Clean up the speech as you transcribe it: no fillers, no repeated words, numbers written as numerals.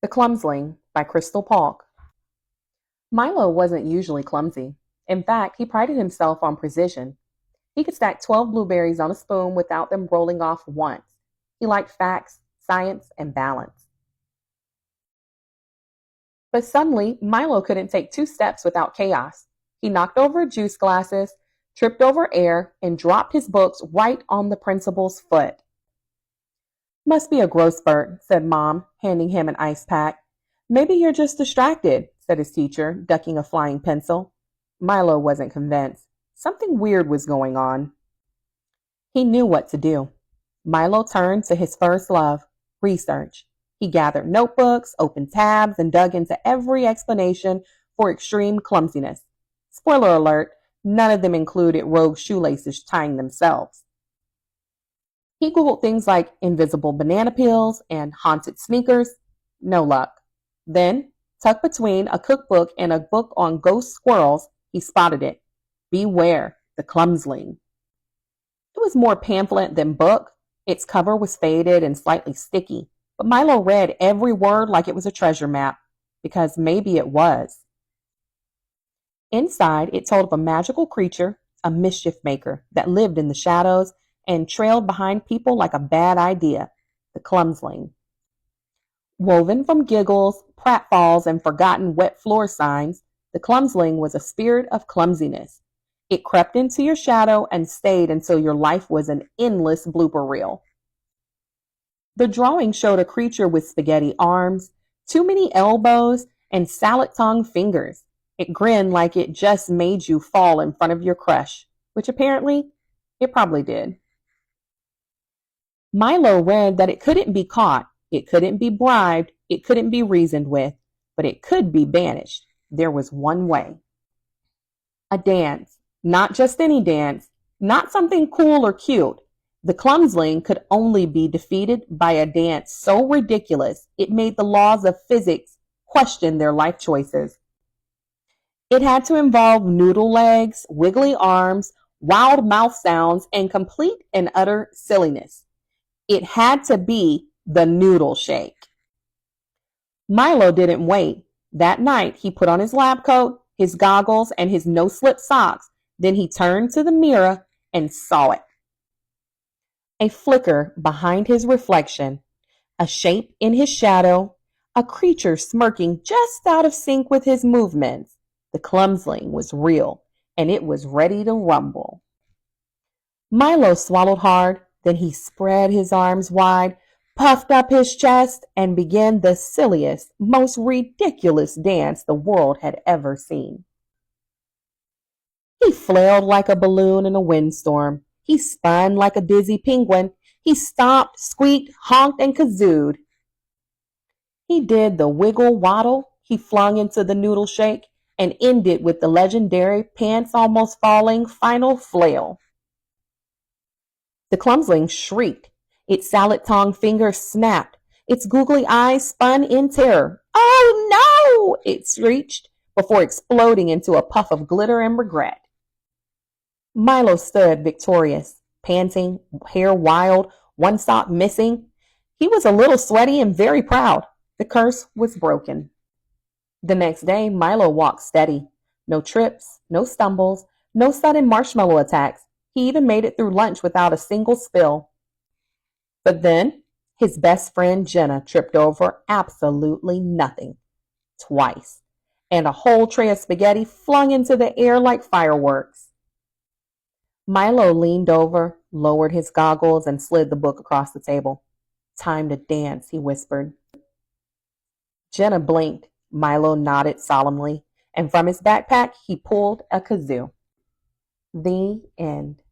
The Clumsling by Crystal Polk. Milo wasn't usually clumsy. In fact, he prided himself on precision. He could stack 12 blueberries on a spoon without them rolling off once. He liked facts, science, and balance. But suddenly, Milo couldn't take 2 steps without chaos. He knocked over juice glasses, tripped over air, and dropped his books right on the principal's foot. Must be a growth spurt, said Mom, handing him an ice pack. Maybe you're just distracted, said his teacher, ducking a flying pencil. Milo wasn't convinced. Something weird was going on. He knew what to do. Milo turned to his first love, research. He gathered notebooks, opened tabs, and dug into every explanation for extreme clumsiness. Spoiler alert, none of them included rogue shoelaces tying themselves. He Googled things like invisible banana peels and haunted sneakers. No luck. Then, tucked between a cookbook and a book on ghost squirrels, he spotted it. Beware, the Clumsling. It was more pamphlet than book. Its cover was faded and slightly sticky, but Milo read every word like it was a treasure map, because maybe it was. Inside, it told of a magical creature, a mischief maker, that lived in the shadows and trailed behind people like a bad idea, the Clumsling. Woven from giggles, pratfalls, and forgotten wet floor signs, the Clumsling was a spirit of clumsiness. It crept into your shadow and stayed until your life was an endless blooper reel. The drawing showed a creature with spaghetti arms, too many elbows, and salad-tongue fingers. It grinned like it just made you fall in front of your crush, which apparently it probably did. Milo read that it couldn't be caught, it couldn't be bribed, it couldn't be reasoned with, but it could be banished. There was one way. A dance. Not just any dance, not something cool or cute. The Clumsling could only be defeated by a dance so ridiculous it made the laws of physics question their life choices. It had to involve noodle legs, wiggly arms, wild mouth sounds, and complete and utter silliness. It had to be the Noodle Shake. Milo didn't wait. That night, he put on his lab coat, his goggles, and his no-slip socks. Then he turned to the mirror and saw it. A flicker behind his reflection, a shape in his shadow, a creature smirking just out of sync with his movements. The Clumsling was real, and it was ready to rumble. Milo swallowed hard, then he spread his arms wide, puffed up his chest, and began the silliest, most ridiculous dance the world had ever seen. He flailed like a balloon in a windstorm. He spun like a dizzy penguin. He stomped, squeaked, honked, and kazooed. He did the wiggle waddle. He flung into the noodle shake and ended with the legendary pants almost falling final flail. The Clumsling shrieked. Its salad-tongue fingers snapped. Its googly eyes spun in terror. "Oh no!" it screeched before exploding into a puff of glitter and regret. Milo stood victorious, panting, hair wild, one sock missing. He was a little sweaty and very proud. The curse was broken. The next day, Milo walked steady. No trips, no stumbles, no sudden marshmallow attacks. He even made it through lunch without a single spill. But then, his best friend Jenna tripped over absolutely nothing. Twice. And a whole tray of spaghetti flung into the air like fireworks. Milo leaned over, lowered his goggles, and slid the book across the table. "Time to dance," he whispered. Jenna blinked. Milo nodded solemnly, and from his backpack he pulled a kazoo. The end.